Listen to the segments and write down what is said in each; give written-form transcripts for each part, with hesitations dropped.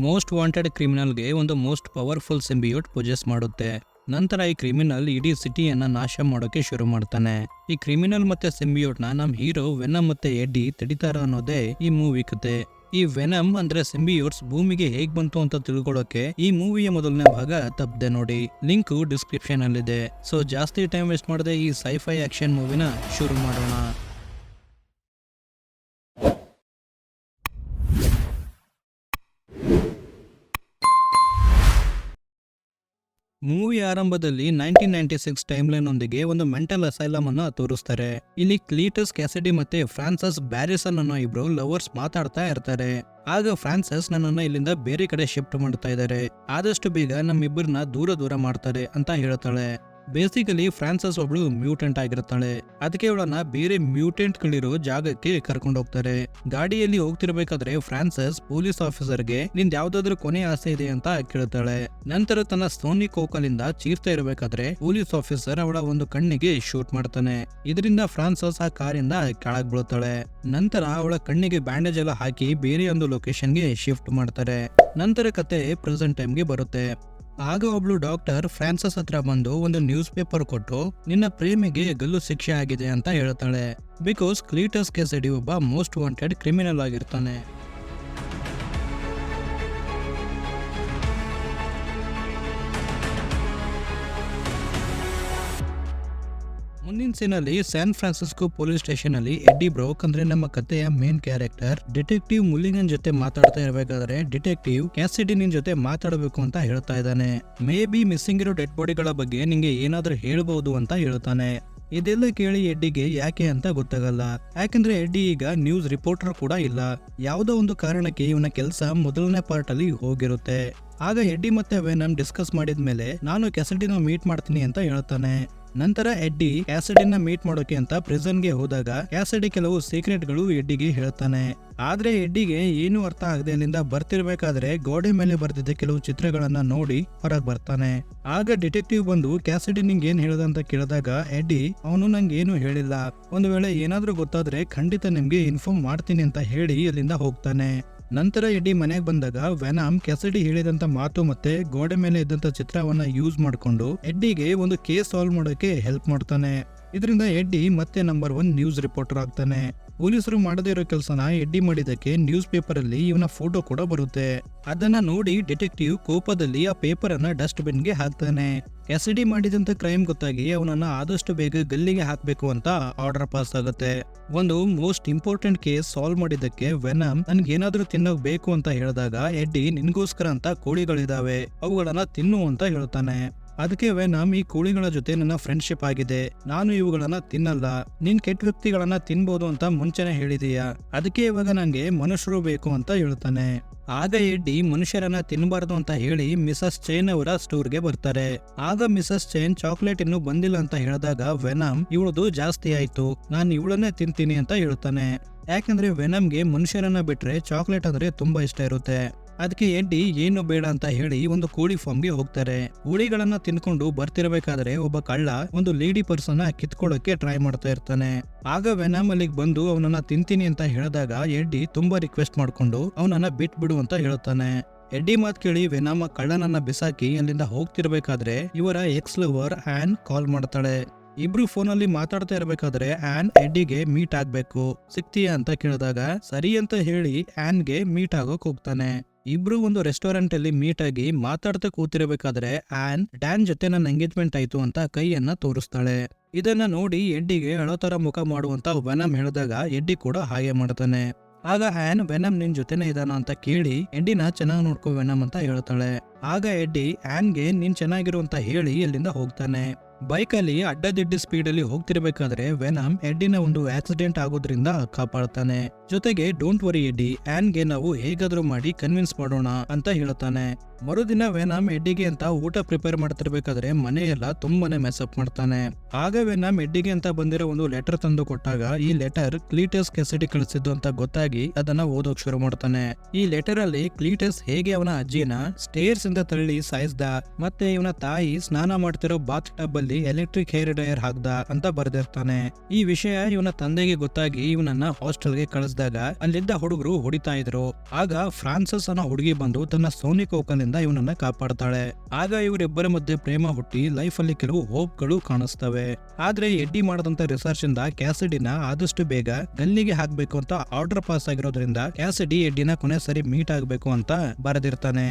Most wanted ಕ್ರಿಮಿನಲ್ಗೆ ಒಂದು most powerful ಸಿಂಬಿಯೋಟ್ ಪೊಜೆಸ್ ಮಾಡುತ್ತೆ. ನಂತರ ಈ ಕ್ರಿಮಿನಲ್ ಇಡೀ ಸಿಟಿಯನ್ನ ನಾಶ ಮಾಡೋಕೆ ಶುರು ಮಾಡ್ತಾನೆ. ಈ ಕ್ರಿಮಿನಲ್ ಮತ್ತೆ ಸಿಂಬಿಯೋಟ್ ನಮ್ ಹೀರೋ ವೆನಮ್ ಮತ್ತೆ ಎಡ್ಡಿ ತಡಿತಾರ ಅನ್ನೋದೇ ಈ ಮೂವಿ ಕತೆ. ಈ ವೆನಮ್ ಅಂದ್ರೆ ಸಿಂಬಿಯೋಟ್ಸ್ ಭೂಮಿಗೆ ಹೇಗ್ ಬಂತು ಅಂತ ತಿಳ್ಕೊಳ್ಳೋಕೆ ಈ ಮೂವಿಯ ಮೊದಲನೇ ಭಾಗ ತಪ್ಪದೆ ನೋಡಿ. ಲಿಂಕ್ ಡಿಸ್ಕ್ರಿಪ್ಷನ್ ಅಲ್ಲಿದೆ. ಸೊ ಜಾಸ್ತಿ ಟೈಮ್ ವೇಸ್ಟ್ ಮಾಡದೆ ಈ ಸೈಫೈ ಆಕ್ಷನ್ ಮೂವಿನ ಶುರು ಮಾಡೋಣ. ಮೂವಿ ಆರಂಭದಲ್ಲಿ 1996 ಟೈಮ್ಲೈನ್ ಒಂದಿಗೆ ಒಂದು ಮೆಂಟಲ್ ಅಸೈಲಮ್ ಅನ್ನ ತೋರಿಸ್ತಾರೆ. ಇಲ್ಲಿ ಕ್ಲೀಟಸ್ ಕ್ಯಾಸಿಡಿ ಮತ್ತೆ ಫ್ರಾನ್ಸಿಸ್ ಬ್ಯಾರಿಸನ್ ಅನ್ನೋ ಇಬ್ರು ಲವರ್ಸ್ ಮಾತಾಡ್ತಾ ಇರ್ತಾರೆ. ಆಗ ಫ್ರಾನ್ಸಿಸ್ ನನ್ನನ್ನ ಇಲ್ಲಿಂದ ಬೇರೆ ಕಡೆ ಶಿಫ್ಟ್ ಮಾಡ್ತಾ ಇದ್ದಾರೆ, ಆದಷ್ಟು ಬೇಗ ನಮ್ಮಿಬ್ಬರನ್ನ ದೂರ ಮಾಡ್ತಾರೆ ಅಂತ ಹೇಳ್ತಾಳೆ. ಬೇಸಿಕಲಿ ಫ್ರಾನ್ಸಿಸ್ ಒಬ್ಳು ಮ್ಯೂಟೆಂಟ್ ಆಗಿರ್ತಾಳೆ. ಅದಕ್ಕೆ ಅವಳನ್ನ ಬೇರೆ ಮ್ಯೂಟೆಂಟ್ ಗಳಿರೋ ಜಾಗಕ್ಕೆ ಕರ್ಕೊಂಡು ಹೋಗ್ತಾರೆ. ಗಾಡಿಯಲ್ಲಿ ಹೋಗ್ತಿರ್ಬೇಕಾದ್ರೆ ಫ್ರಾನ್ಸಿಸ್ ಪೊಲೀಸ್ ಆಫೀಸರ್ಗೆ ನಿಂದ ಯಾವ್ದಾದ್ರು ಕೊನೆ ಆಸೆ ಇದೆ ಅಂತ ಕೇಳ್ತಾಳೆ. ನಂತರ ತನ್ನ ಸೋನಿ ಕೋಕಲಿಂದ ಚೀರ್ತಾ ಇರಬೇಕಾದ್ರೆ ಪೊಲೀಸ್ ಆಫೀಸರ್ ಅವಳ ಒಂದು ಕಣ್ಣಿಗೆ ಶೂಟ್ ಮಾಡ್ತಾನೆ. ಇದರಿಂದ ಫ್ರಾನ್ಸಿಸ್ ಆ ಕಾರಿಂದ ಕೆಳಗ್ ಬೀಳ್ತಾಳೆ. ನಂತರ ಅವಳ ಕಣ್ಣಿಗೆ ಬ್ಯಾಂಡೇಜ್ ಎಲ್ಲ ಹಾಕಿ ಬೇರೆ ಒಂದು ಲೊಕೇಶನ್ಗೆ ಶಿಫ್ಟ್ ಮಾಡ್ತಾರೆ. ನಂತರ ಕತೆ ಪ್ರೆಸೆಂಟ್ ಟೈಮ್ಗೆ ಬರುತ್ತೆ. ಆಗ ಒಬ್ಳು ಡಾಕ್ಟರ್ ಫ್ರಾನ್ಸಿಸ್ ಹತ್ರ ಬಂದು ಒಂದು ನ್ಯೂಸ್ ಪೇಪರ್ ಕೊಟ್ಟು ನಿನ್ನ ಪ್ರೇಮಿಗೆ ಗಲ್ಲು ಶಿಕ್ಷೆ ಆಗಿದೆ ಅಂತ ಹೇಳ್ತಾಳೆ. ಬಿಕಾಸ್ ಕ್ಲೀಟಸ್ ಕ್ಯಾಸಿಡಿ ಒಬ್ಬ ಮೋಸ್ಟ್ ವಾಂಟೆಡ್ ಕ್ರಿಮಿನಲ್ ಆಗಿರ್ತಾನೆ. ಮುಂದಿನ ಸೀನಲ್ಲಿ ಸ್ಯಾನ್ ಫ್ರಾನ್ಸಿಸ್ಕೋ ಪೊಲೀಸ್ ಸ್ಟೇಷನ್ ಅಲ್ಲಿ ಎಡ್ಡಿ ಬ್ರೋಕ್ ಅಂದ್ರೆ ನಮ್ಮ ಕಥೆಯ ಮೇನ್ ಕ್ಯಾರೆಕ್ಟರ್ ಡಿಟೆಕ್ಟಿವ್ ಮುಲ್ಲಿಗನ್ ಜೊತೆ ಮಾತಾಡ್ತಾ ಇರಬೇಕಾದ್ರೆ ಡಿಟೆಕ್ಟಿವ್ ಕ್ಯಾಸಿಡಿ ನಿನ್ ಜೊತೆ ಮಾತಾಡಬೇಕು ಅಂತ ಹೇಳ್ತಾ ಇದ್ದಾನೆ. ಮೇ ಬಿ ಮಿಸ್ಸಿಂಗ್ ಇರೋ ಡೆಡ್ ಬಾಡಿಗಳ ಬಗ್ಗೆ ನಿಂಗೆ ಏನಾದ್ರೂ ಹೇಳ್ಬಹುದು ಅಂತ ಹೇಳ್ತಾನೆ. ಇದೆಲ್ಲ ಕೇಳಿ ಎಡ್ಡಿಗೆ ಯಾಕೆ ಅಂತ ಗೊತ್ತಾಗಲ್ಲ. ಯಾಕಂದ್ರೆ ಎಡ್ಡಿ ಈಗ ನ್ಯೂಸ್ ರಿಪೋರ್ಟರ್ ಕೂಡ ಇಲ್ಲ. ಯಾವುದೋ ಒಂದು ಕಾರಣಕ್ಕೆ ಇವನ ಕೆಲಸ ಮೊದಲನೇ ಪಾರ್ಟ್ ಅಲ್ಲಿ ಹೋಗಿರುತ್ತೆ. ಆಗ ಎಡ್ಡಿ ಮತ್ತೆ ವೆನಮ್ ಡಿಸ್ಕಸ್ ಮಾಡಿದ್ಮೇಲೆ ನಾನು ಕ್ಯಾಸಿಡಿನ ಮೀಟ್ ಮಾಡ್ತೀನಿ ಅಂತ ಹೇಳ್ತಾನೆ. ನಂತರ ಎಡ್ಡಿ ಕ್ಯಾಸಿಡಿನ ಮೀಟ್ ಮಾಡೋಕೆ ಅಂತ ಪ್ರಿಸನ್ಗೆ ಹೋದಾಗ ಕ್ಯಾಸಿಡಿ ಕೆಲವು ಸೀಕ್ರೆಟ್ ಗಳು ಎಡ್ಡಿಗೆ ಹೇಳ್ತಾನೆ. ಆದ್ರೆ ಎಡ್ಡಿಗೆ ಏನು ಅರ್ಥ ಆಗದೆ ಅಲ್ಲಿಂದ ಬರ್ತಿರ್ಬೇಕಾದ್ರೆ ಗೋಡೆ ಮೇಲೆ ಬರ್ತಿದ್ದ ಕೆಲವು ಚಿತ್ರಗಳನ್ನ ನೋಡಿ ಹೊರಗೆ ಬರ್ತಾನೆ. ಆಗ ಡಿಟೆಕ್ಟಿವ್ ಬಂದು ಕ್ಯಾಸಿಡಿ ನಿಂಗೆ ಏನ್ ಹೇಳ್ದ ಅಂತ ಕೇಳಿದಾಗ ಎಡ್ಡಿ ಅವನು ನಂಗೆ ಏನು ಹೇಳಿಲ್ಲ, ಒಂದು ವೇಳೆ ಏನಾದ್ರೂ ಗೊತ್ತಾದ್ರೆ ಖಂಡಿತ ನಿಮ್ಗೆ ಇನ್ಫಾರ್ಮ್ ಮಾಡ್ತೀನಿ ಅಂತ ಹೇಳಿ ಅಲ್ಲಿಂದ ಹೋಗ್ತಾನೆ. ನಂತರ ಎಡ್ಡಿ ಮನೆಗೆ ಬಂದಾಗ ವೆನಮ್ ಕ್ಯಾಸಿಡಿ ಹೇಳಿದಂತ ಮಾತು ಮತ್ತೆ ಗೋಡೆ ಮೇಲೆ ಇದ್ದಂತ ಚಿತ್ರವನ್ನ ಯೂಸ್ ಮಾಡ್ಕೊಂಡು ಎಡ್ಡಿಗೆ ಒಂದು ಕೇಸ್ ಸಾಲ್ವ್ ಮಾಡೋಕೆ ಹೆಲ್ಪ್ ಮಾಡ್ತಾನೆ. ಇದರಿಂದ ಎಡ್ಡಿ ಮತ್ತೆ ನಂಬರ್ 1 ನ್ಯೂಸ್ ರಿಪೋರ್ಟರ್ ಆಗ್ತಾನೆ. ಪೊಲೀಸರು ಮಾಡದೇ ಇರೋ ಕೆಲಸನ ಎಡ್ಡಿ ಮಾಡಿದಕ್ಕೆ ನ್ಯೂಸ್ ಪೇಪರ್ ಅಲ್ಲಿ ಇವನ ಫೋಟೋ ಕೂಡ ಬರುತ್ತೆ. ಅದನ್ನ ನೋಡಿ ಡಿಟೆಕ್ಟಿವ್ ಕೋಪದಲ್ಲಿ ಆ ಪೇಪರ್ ಅನ್ನ ಡಸ್ಟ್ ಬಿನ್ ಗೆ ಹಾಕ್ತಾನೆ. ಕ್ಯಾಸಿಡಿ ಮಾಡಿದಂತ ಕ್ರೈಮ್ ಗೊತ್ತಾಗಿ ಅವನನ್ನ ಆದಷ್ಟು ಬೇಗ ಗಲ್ಲಿಗೆ ಹಾಕ್ಬೇಕು ಅಂತ ಆರ್ಡರ್ ಪಾಸ್ ಆಗುತ್ತೆ. ಒಂದು ಮೋಸ್ಟ್ ಇಂಪಾರ್ಟೆಂಟ್ ಕೇಸ್ ಸಾಲ್ವ್ ಮಾಡಿದ್ದಕ್ಕೆ ವೆನಮ್ ನನ್ಗೆ ಏನಾದ್ರೂ ತಿನ್ನೋಕ್ ಬೇಕು ಅಂತ ಹೇಳಿದಾಗ ಎಡ್ಡಿ ನಿನ್ಗೋಸ್ಕರ ಅಂತ ಕೋಳಿಗಳಿದಾವೆ, ಅವುಗಳನ್ನ ತಿನ್ನು ಅಂತ ಹೇಳ್ತಾನೆ. ಅದಕ್ಕೆ ವೆನಮ್ ಈ ಕೋಳಿಗಳ ಜೊತೆ ನನ್ನ ಫ್ರೆಂಡ್ಶಿಪ್ ಆಗಿದೆ, ನಾನು ಇವುಗಳನ್ನ ತಿನ್ನಲ್ಲ, ನೀನ್ ಕೆಟ್ಟ ವ್ಯಕ್ತಿಗಳನ್ನ ತಿನ್ಬೋದು ಅಂತ ಮುಂಚೆನೆ ಹೇಳಿದೀಯಾ, ಅದಕ್ಕೆ ಇವಾಗ ನಂಗೆ ಮನುಷ್ಯರು ಬೇಕು ಅಂತ ಹೇಳ್ತಾನೆ. ಆಗ ಎಡ್ಡಿ ಮನುಷ್ಯರನ್ನ ತಿನ್ನಬಾರ್ದು ಅಂತ ಹೇಳಿ ಮಿಸಸ್ ಚೈನ್ ಅವರ ಸ್ಟೋರ್ಗೆ ಬರ್ತಾರೆ. ಆಗ ಮಿಸಸ್ ಚೈನ್ ಚಾಕ್ಲೇಟ್ ಇನ್ನು ಬಂದಿಲ್ಲ ಅಂತ ಹೇಳಿದಾಗ ವೆನಮ್ ಇವಳದು ಜಾಸ್ತಿ ಆಯ್ತು, ನಾನು ಇವಳನ್ನೇ ತಿಂತೀನಿ ಅಂತ ಹೇಳ್ತಾನೆ. ಯಾಕಂದ್ರೆ ವೆನಮ್ಗೆ ಮನುಷ್ಯರನ್ನ ಬಿಟ್ರೆ ಚಾಕ್ಲೇಟ್ ಅಂದ್ರೆ ತುಂಬಾ ಇಷ್ಟ ಇರುತ್ತೆ. ಅದಕ್ಕೆ ಎಡ್ಡಿ ಏನು ಬೇಡ ಅಂತ ಹೇಳಿ ಒಂದು ಕೋಳಿ ಫಾರ್ಮ್ಗೆ ಹೋಗ್ತಾರೆ. ಕೋಳಿಗಳನ್ನ ತಿನ್ಕೊಂಡು ಬರ್ತಿರ್ಬೇಕಾದ್ರೆ ಒಬ್ಬ ಕಳ್ಳ ಒಂದು ಲೇಡಿ ಪರ್ಸನ್ ಕಿತ್ಕೊಳ್ಳೋಕೆ ಟ್ರೈ ಮಾಡ್ತಾ ಇರ್ತಾನೆ. ಆಗ ವೆನಮ್ ಅಲ್ಲಿಗೆ ಬಂದು ಅವನನ್ನ ತಿಂತೀನಿ ಅಂತ ಹೇಳಿದಾಗ ಎಡ್ಡಿ ತುಂಬಾ ರಿಕ್ವೆಸ್ಟ್ ಮಾಡ್ಕೊಂಡು ಅವನನ್ನ ಬಿಟ್ಬಿಡು ಅಂತ ಹೇಳ್ತಾನೆ. ಎಡ್ಡಿ ಮಾತ್ ಕೇಳಿ ವೆನಮ್ ಕಳ್ಳನನ್ನ ಬಿಸಾಕಿ ಅಲ್ಲಿಂದ ಹೋಗ್ತಿರ್ಬೇಕಾದ್ರೆ ಇವರ ಎಕ್ಸ್ ಲವರ್ ಆನ್ ಕಾಲ್ ಮಾಡ್ತಾಳೆ. ಇಬ್ರು ಫೋನಲ್ಲಿ ಮಾತಾಡ್ತಾ ಇರ್ಬೇಕಾದ್ರೆ ಆನ್ ಎಡ್ಡಿಗೆ ಮೀಟ್ ಆಗ್ಬೇಕು, ಸಿಗ್ತೀಯಾ ಅಂತ ಕೇಳಿದಾಗ ಸರಿ ಅಂತ ಹೇಳಿ ಆನ್ಗೆ ಮೀಟ್ ಆಗೋಕ್ ಹೋಗ್ತಾನೆ. ಇಬ್ರು ಒಂದು ರೆಸ್ಟೋರೆಂಟ್ ಅಲ್ಲಿ ಮೀಟ್ ಆಗಿ ಮಾತಾಡ್ತಾ ಕೂತಿರ್ಬೇಕಾದ್ರೆ ಆನ್ ಡ್ಯಾನ್ ಜೊತೆ ನನ್ನ ಎಂಗೇಜ್ಮೆಂಟ್ ಆಯ್ತು ಅಂತ ಕೈಯನ್ನ ತೋರಿಸ್ತಾಳೆ. ಇದನ್ನ ನೋಡಿ ಎಡ್ಡಿಗೆ ಅಳೋ ತರ ಮುಖ ಮಾಡುವಂತ ವೆನಮ್ ಹೇಳಿದಾಗ ಎಡ್ಡಿ ಕೂಡ ಹಾಗೆ ಮಾಡ್ತಾನೆ. ಆಗ ಆನ್ ವೆನಮ್ ನಿನ್ ಜೊತೆನೆ ಇದಾನ ಅಂತ ಕೇಳಿ ಎಡ್ಡಿನ ಚೆನ್ನಾಗಿ ನೋಡ್ಕೋ ವೆನಮ್ ಅಂತ ಹೇಳ್ತಾಳೆ. ಆಗ ಎಡ್ಡಿ ಆನ್ಗೆ ನೀನ್ ಚೆನ್ನಾಗಿರು ಅಂತ ಹೇಳಿ ಅಲ್ಲಿಂದ ಹೋಗ್ತಾನೆ. ಬೈಕಲ್ಲಿ ಅಡ್ಡದಿಡ್ಡಿ ಸ್ಪೀಡ್ ಅಲ್ಲಿ ಹೋಗ್ತಿರ್ಬೇಕಾದ್ರೆ ವೆನಮ್ ಎಡ್ಡಿನ ಒಂದು ಆಕ್ಸಿಡೆಂಟ್ ಆಗೋದ್ರಿಂದ ಕಾಪಾಡ್ತಾನೆ. ಜೊತೆಗೆ ಡೋಂಟ್ ವರಿ ಎಡ್ಡಿ, ಆನ್ಗೆ ನಾವು ಹೇಗಾದ್ರೂ ಮಾಡಿ ಕನ್ವಿನ್ಸ್ ಮಾಡೋಣ ಅಂತ ಹೇಳ್ತಾನೆ. ಮರುದಿನ ವೆನಮ್ ಎಡ್ಡಿಗೆ ಅಂತ ಊಟ ಪ್ರಿಪೇರ್ ಮಾಡ್ತಿರ್ಬೇಕಾದ್ರೆ ಮನೆಯೆಲ್ಲ ತುಂಬಾನೇ ಮೆಸಪ್ ಮಾಡ್ತಾನೆ. ಆಗ ವೆನಮ್ ಎಡ್ಡಿಗೆ ಅಂತ ಬಂದಿರೋ ಒಂದು ಲೆಟರ್ ತಂದು ಕೊಟ್ಟಾಗ ಈ ಲೆಟರ್ ಕ್ಲೀಟಸ್ ಕ್ಯಾಸಿಡಿ ಕಳಿಸಿದ್ದು ಅಂತ ಗೊತ್ತಾಗಿ ಅದನ್ನ ಓದೋಕ್ ಶುರು ಮಾಡ್ತಾನೆ. ಈ ಲೆಟರ್ ಅಲ್ಲಿ ಕ್ಲೀಟಸ್ ಹೇಗೆ ಅವನ ಅಜ್ಜಿನ ಸ್ಟೇರ್ಸ್ ಇಂದ ತಳ್ಳಿ ಸಾಯಿಸ್ದ, ಮತ್ತೆ ಇವನ ತಾಯಿ ಸ್ನಾನ ಮಾಡ್ತಿರೋ ಬಾತ್ ಟಬ್ ಅಲ್ಲಿ ನಲ್ಲಿ ಎಲೆಕ್ಟ್ರಿಕ್ ಹೇರ್ ಡ್ರೈಯರ್ ಹಾಕ್ದ ಅಂತ ಬರೆದಿರ್ತಾನೆ. ಈ ವಿಷಯ ಇವನ ತಂದೆಗೆ ಗೊತ್ತಾಗಿ ಇವನನ್ನ ಹಾಸ್ಟೆಲ್ಗೆ ಕಳಿಸಿದಾಗ ಅಲ್ಲಿದ್ದ ಹುಡುಗರು ಹೊಡಿತಾ ಇದ್ರು. ಆಗ ಫ್ರಾನ್ಸಿಸ್ ಅನ್ನೋ ಹುಡುಗಿ ಬಂದು ತನ್ನ ಸೋನಿ ಕೋಕನಿಂದ ಇವನನ್ನ ಕಾಪಾಡ್ತಾಳೆ. ಆಗ ಇವರಿಬ್ಬರ ಮಧ್ಯೆ ಪ್ರೇಮ ಹುಟ್ಟಿ ಲೈಫ್ ಅಲ್ಲಿ ಕೆಲವು ಹೋಪ್ಗಳು ಕಾಣಿಸ್ತವೆ. ಆದ್ರೆ ಎಡ್ಡಿ ಮಾಡದಂತ ರಿಸರ್ಚ್ ಇಂದ ಕ್ಯಾಸಿಡಿನ ಆದಷ್ಟು ಬೇಗ ಗಲ್ಲಿಗೆ ಹಾಕ್ಬೇಕು ಅಂತ ಆರ್ಡರ್ ಪಾಸ್ ಆಗಿರೋದ್ರಿಂದ ಕ್ಯಾಸಿಡಿ ಎಡ್ಡಿನ ಕೊನೆ ಸರಿ ಮೀಟ್ ಆಗ್ಬೇಕು ಅಂತ ಬರೆದಿರ್ತಾನೆ.